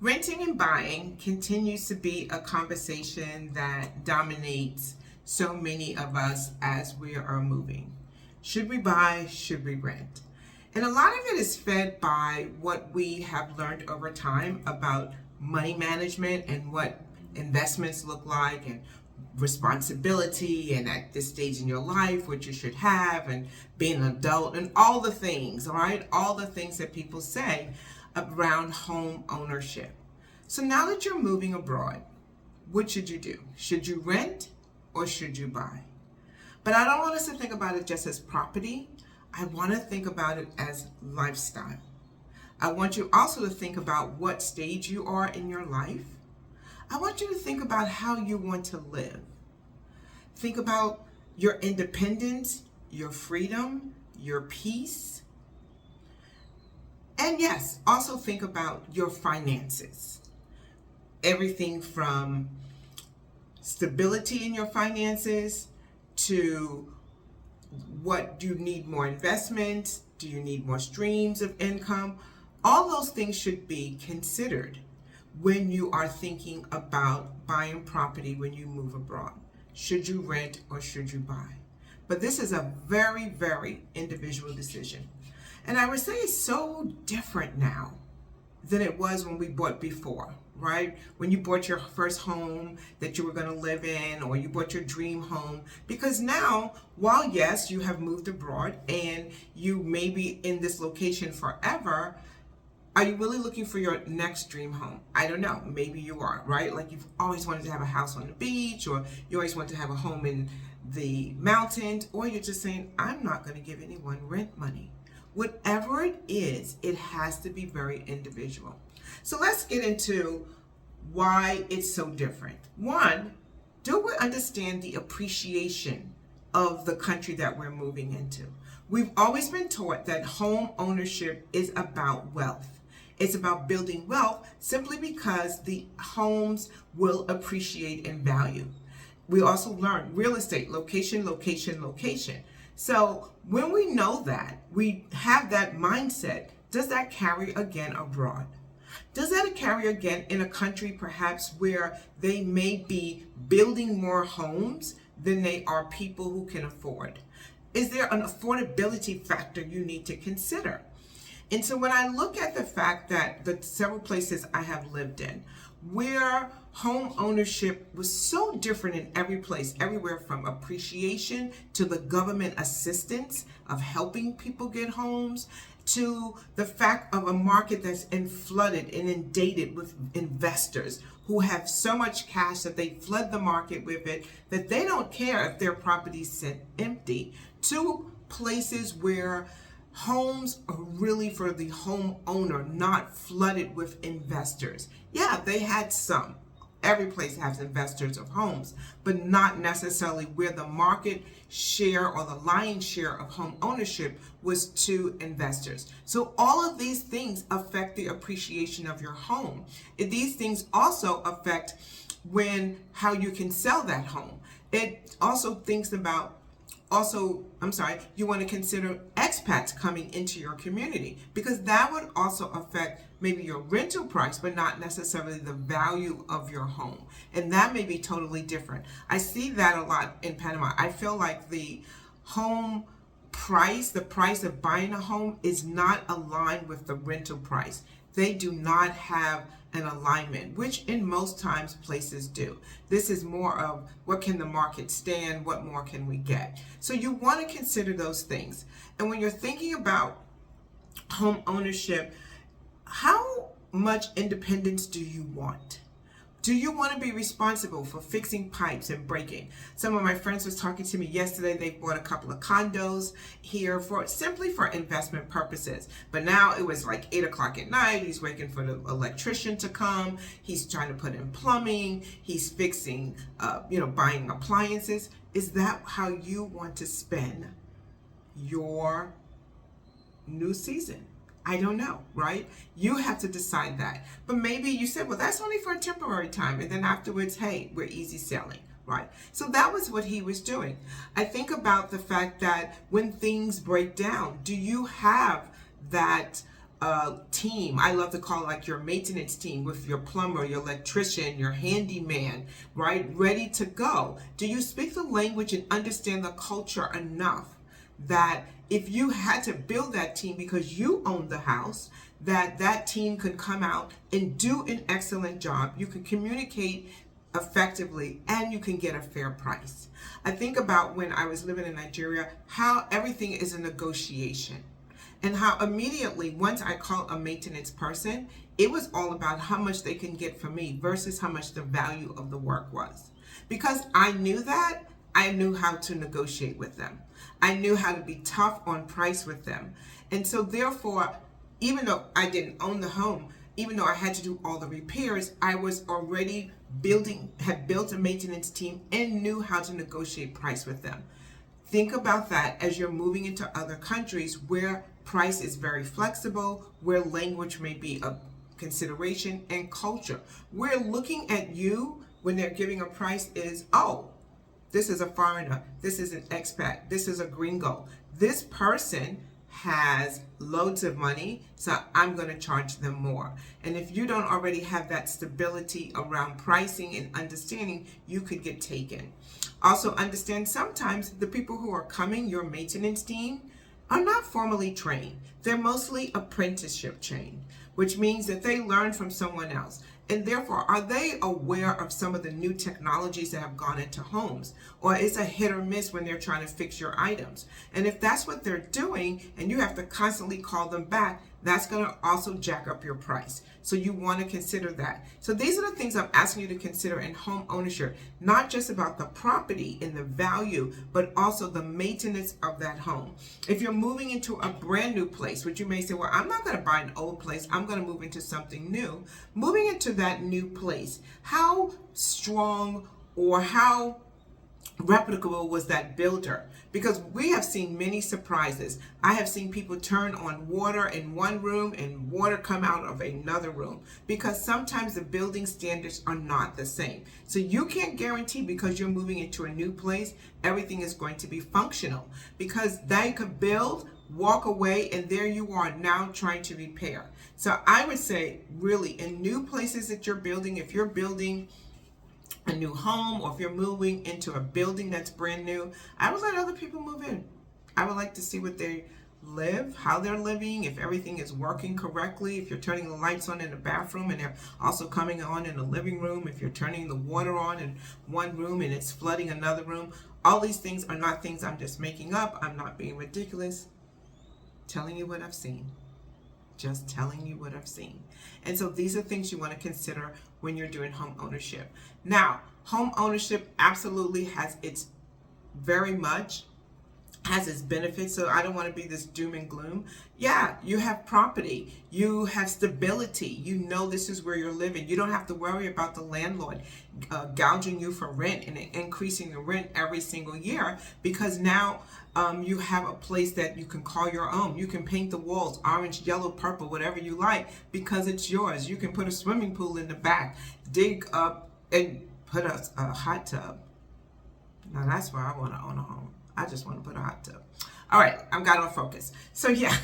Renting and buying continues to be a conversation that dominates so many of us as we are moving. Should we buy? Should we rent? And a lot of it is fed by what we have learned over time about money management and what investments look like and responsibility and at this stage in your life what you should have and being an adult and all the things, all right? All the things that people say around home ownership. So now that you're moving abroad, what should you do? Should you rent or should you buy? But I don't want us to think about it just as property. I want to think about it as lifestyle. I want you also to think about what stage you are in your life. I want you to think about how you want to live. Think about your independence, your freedom, your peace. And yes, also think about your finances. Everything from stability in your finances to what do you need more investment? Do you need more streams of income? All those things should be considered when you are thinking about buying property when you move abroad. Should you rent or should you buy? But this is a very, very individual decision. And I would say it's so different now than it was when we bought before, right? When you bought your first home that you were going to live in, or you bought your dream home. Because now, while yes, you have moved abroad and you may be in this location forever, are you really looking for your next dream home? I don't know. Maybe you are, right? Like you've always wanted to have a house on the beach, or you always want to have a home in the mountains, or you're just saying, I'm not going to give anyone rent money. Whatever it is, it has to be very individual. So let's get into why it's so different. One, do we understand the appreciation of the country that we're moving into? We've always been taught that home ownership is about wealth. It's about building wealth simply because the homes will appreciate in value. We also learn real estate, location, location, location. So when we know that, we have that mindset, does that carry again abroad? Does that carry again in a country perhaps where they may be building more homes than they are people who can afford? Is there an affordability factor you need to consider? And so when I look at the fact that the several places I have lived in, where home ownership was so different in every place, everywhere from appreciation to the government assistance of helping people get homes, to the fact of a market that's flooded and inundated with investors who have so much cash that they flood the market with it that they don't care if their properties sit empty, to places where homes are really for the homeowner, not flooded with investors. Yeah, they had some. Every place has investors of homes, but not necessarily where the market share or the lion's share of home ownership was to investors. So all of these things affect the appreciation of your home. And these things also affect how you can sell that home. It also thinks about you want to consider expats coming into your community, because that would also affect maybe your rental price, but not necessarily the value of your home. And that may be totally different. I see that a lot in Panama. I feel like the home price, the price of buying a home, is not aligned with the rental price. They do not have an alignment, which in most times places do. This is more of what can the market stand, what more can we get? So you want to consider those things. And when you're thinking about home ownership, how much independence do you want? Do you want to be responsible for fixing pipes and breaking? Some of my friends was talking to me yesterday. They bought a couple of condos here simply for investment purposes. But now it was like 8 o'clock at night. He's waiting for the electrician to come. He's trying to put in plumbing. He's fixing, buying appliances. Is that how you want to spend your new season? I don't know, right? You have to decide that. But maybe you said, well, that's only for a temporary time. And then afterwards, hey, we're easy selling, right? So that was what he was doing. I think about the fact that when things break down, do you have that team. I love to call it like your maintenance team with your plumber, your electrician, your handyman, right? Ready to go. Do you speak the language and understand the culture enough that if you had to build that team because you own the house, that team could come out and do an excellent job? You can communicate effectively and you can get a fair price. I think about when I was living in Nigeria, how everything is a negotiation. And how immediately, once I called a maintenance person, it was all about how much they can get from me versus how much the value of the work was. Because I knew that, I knew how to negotiate with them. I knew how to be tough on price with them. And so therefore, even though I didn't own the home, even though I had to do all the repairs, I was already had built a maintenance team and knew how to negotiate price with them. Think about that as you're moving into other countries where price is very flexible, where language may be a consideration, and culture. We're looking at you when they're giving a price is, oh, this is a foreigner, this is an expat, this is a gringo. This person has loads of money, so I'm going to charge them more. And if you don't already have that stability around pricing and understanding, you could get taken. Also understand sometimes the people who are coming, your maintenance team, are not formally trained. They're mostly apprenticeship trained, which means that they learn from someone else. And therefore, are they aware of some of the new technologies that have gone into homes? Or is a hit or miss when they're trying to fix your items? And if that's what they're doing and you have to constantly call them back, that's going to also jack up your price. So you want to consider that. So these are the things I'm asking you to consider in home ownership, not just about the property and the value, but also the maintenance of that home. If you're moving into a brand new place, which you may say, well, I'm not going to buy an old place, I'm going to move into something new. Moving into that new place, how strong or how replicable was that builder? Because we have seen many surprises. I have seen people turn on water in one room and water come out of another room, because sometimes the building standards are not the same. So you can't guarantee because you're moving into a new place, everything is going to be functional, because they could build, walk away, and there you are now trying to repair. So I would say really in new places that you're building, if you're building a new home or if you're moving into a building that's brand new, I would let other people move in. I would like to see what they live, how they're living, if everything is working correctly, if you're turning the lights on in the bathroom and they're also coming on in the living room, if you're turning the water on in one room and it's flooding another room. All these things are not things I'm just making up. I'm not being ridiculous. Telling you what I've seen. Just telling you what I've seen. And so these are things you want to consider when you're doing home ownership. Now, home ownership absolutely has its benefits, so I don't want to be this doom and gloom. Yeah, you have property, you have stability, you know this is where you're living. You don't have to worry about the landlord gouging you for rent and increasing the rent every single year, because now you have a place that you can call your own. You can paint the walls orange, yellow, purple, whatever you like, because it's yours. You can put a swimming pool in the back, dig up and put a hot tub. Now that's where I want to own a home. I just want to put a hot tub. All right, I've got on focus. So yeah,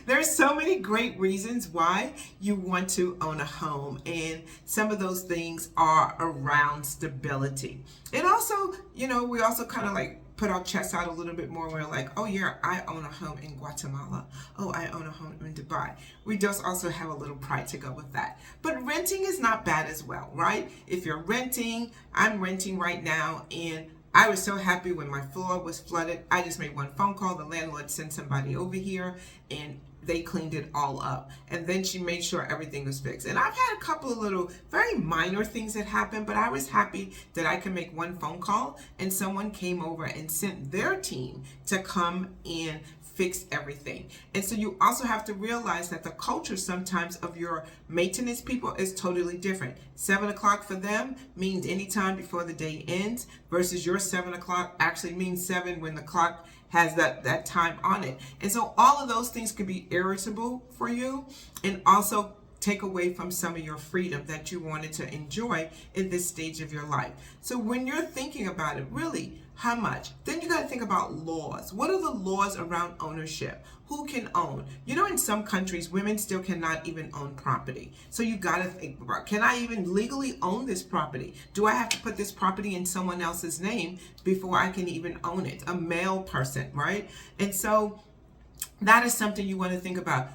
there's so many great reasons why you want to own a home, and some of those things are around stability. And also, we also kind of like put our chests out a little bit more. We're like, oh yeah, I own a home in Guatemala. Oh, I own a home in Dubai. We just also have a little pride to go with that. But renting is not bad as well, right? If you're renting, I'm renting right now, and I was so happy when my floor was flooded. I just made one phone call. The landlord sent somebody over here and they cleaned it all up. And then she made sure everything was fixed. And I've had a couple of little very minor things that happened, but I was happy that I could make one phone call and someone came over and sent their team to come and fix everything. And so you also have to realize that the culture sometimes of your maintenance people is totally different. 7 o'clock for them means anytime before the day ends, versus your 7 o'clock actually means 7 when the clock has that time on it. And so all of those things could be irritable for you, and also take away from some of your freedom that you wanted to enjoy in this stage of your life. So when you're thinking about it, really, how much? Then you got to think about laws. What are the laws around ownership? Who can own? You know, in some countries, women still cannot even own property. So you got to think about, can I even legally own this property? Do I have to put this property in someone else's name before I can even own it? A male person, right? And so that is something you want to think about.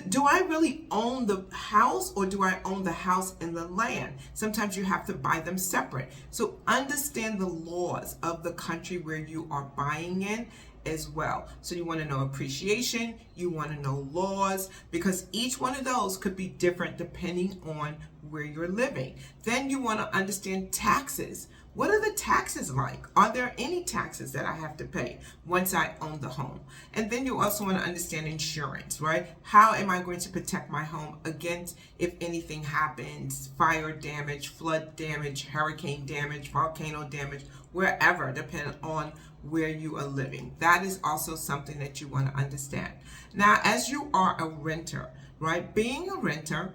Do I really own the house, or do I own the house and the land? Sometimes you have to buy them separate. So understand the laws of the country where you are buying in as well. So you want to know appreciation, you want to know laws, because each one of those could be different depending on where you're living. Then you want to understand taxes. What are the taxes like? Are there any taxes that I have to pay once I own the home? And then you also want to understand insurance, right? How am I going to protect my home against if anything happens, fire damage, flood damage, hurricane damage, volcano damage, wherever, depending on where you are living. That is also something that you want to understand. Now, as you are a renter, right? Being a renter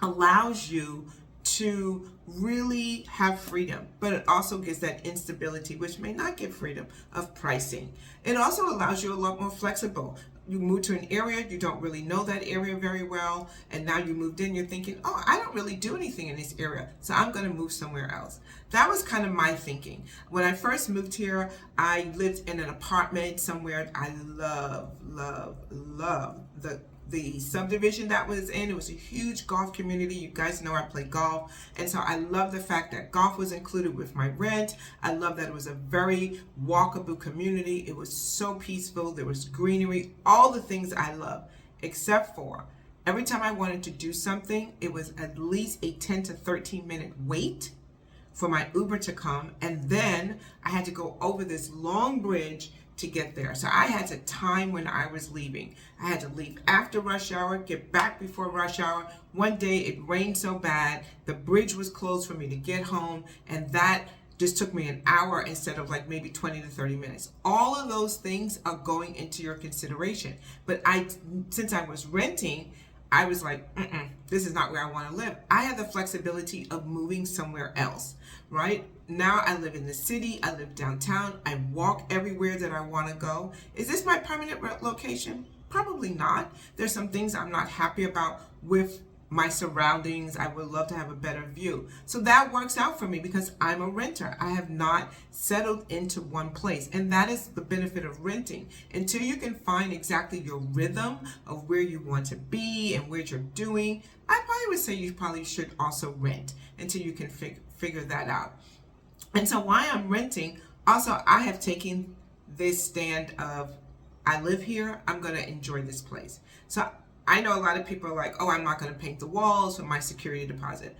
allows you to really have freedom, but it also gives that instability, which may not give freedom of pricing. It also allows you a lot more flexible. You move to an area, you don't really know that area very well, and now you moved in, you're thinking, oh, I don't really do anything in this area, so I'm going to move somewhere else. That was kind of my thinking. When I first moved here, I lived in an apartment somewhere I love the subdivision that was in. It was a huge golf community. You guys know I play golf. And so I love the fact that golf was included with my rent. I love that it was a very walkable community. It was so peaceful. There was greenery, all the things I love, except for every time I wanted to do something, it was at least a 10 to 13 minute wait for my Uber to come. And then I had to go over this long bridge to get there. So I had to time when I was leaving. I had to leave after rush hour, get back before rush hour. One day it rained so bad, the bridge was closed for me to get home, and that just took me an hour instead of like maybe 20 to 30 minutes. All of those things are going into your consideration. But since I was renting, I was like, this is not where I want to live. I had the flexibility of moving somewhere else, right? Now I live in the city, I live downtown, I walk everywhere that I want to go. Is this my permanent location? Probably not. There's some things I'm not happy about with my surroundings. I would love to have a better view. So that works out for me because I'm a renter. I have not settled into one place. And that is the benefit of renting. Until you can find exactly your rhythm of where you want to be and what you're doing, I probably would say you probably should also rent until you can figure that out. And so while I'm renting, also I have taken this stand of, I live here, I'm going to enjoy this place. So I know a lot of people are like, oh, I'm not going to paint the walls with my security deposit.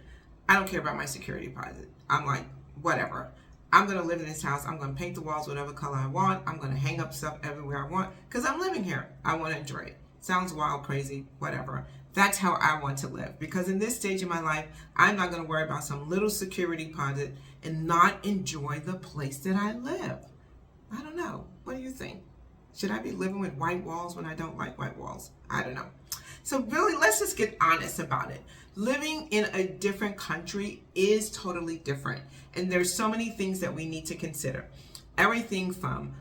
I don't care about my security deposit. I'm like, whatever. I'm going to live in this house. I'm going to paint the walls whatever color I want. I'm going to hang up stuff everywhere I want because I'm living here. I want to enjoy it. Sounds wild, crazy, whatever. That's how I want to live, because in this stage of my life, I'm not going to worry about some little security deposit and not enjoy the place that I live. I don't know. What do you think? Should I be living with white walls when I don't like white walls? I don't know. So really, let's just get honest about it. Living in a different country is totally different. And there's so many things that we need to consider. Everything from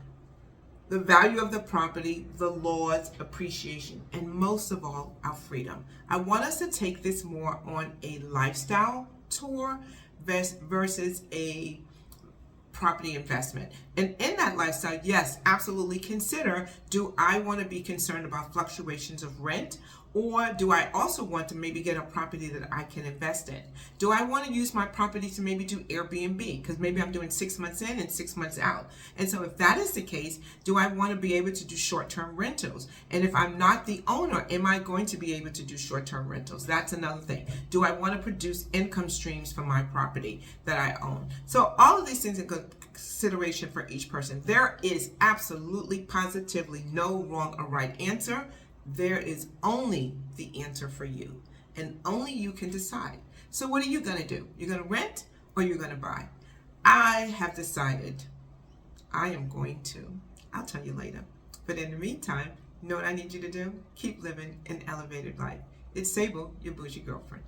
the value of the property, the laws, appreciation, and most of all, our freedom. I want us to take this more on a lifestyle tour versus a property investment. And in that lifestyle, yes, absolutely consider, do I want to be concerned about fluctuations of rent? Or do I also want to maybe get a property that I can invest in? Do I want to use my property to maybe do Airbnb? Because maybe I'm doing 6 months in and 6 months out. And so if that is the case, do I want to be able to do short-term rentals? And if I'm not the owner, am I going to be able to do short-term rentals? That's another thing. Do I want to produce income streams from my property that I own? So all of these things are good consideration for each person. There is absolutely, positively no wrong or right answer. There is only the answer for you, and only you can decide. So what are you going to do? You're going to rent or you're going to buy? I have decided I am going to. I'll tell you later. But in the meantime, you know what I need you to do? Keep living an elevated life. It's Sable, your bougie girlfriend.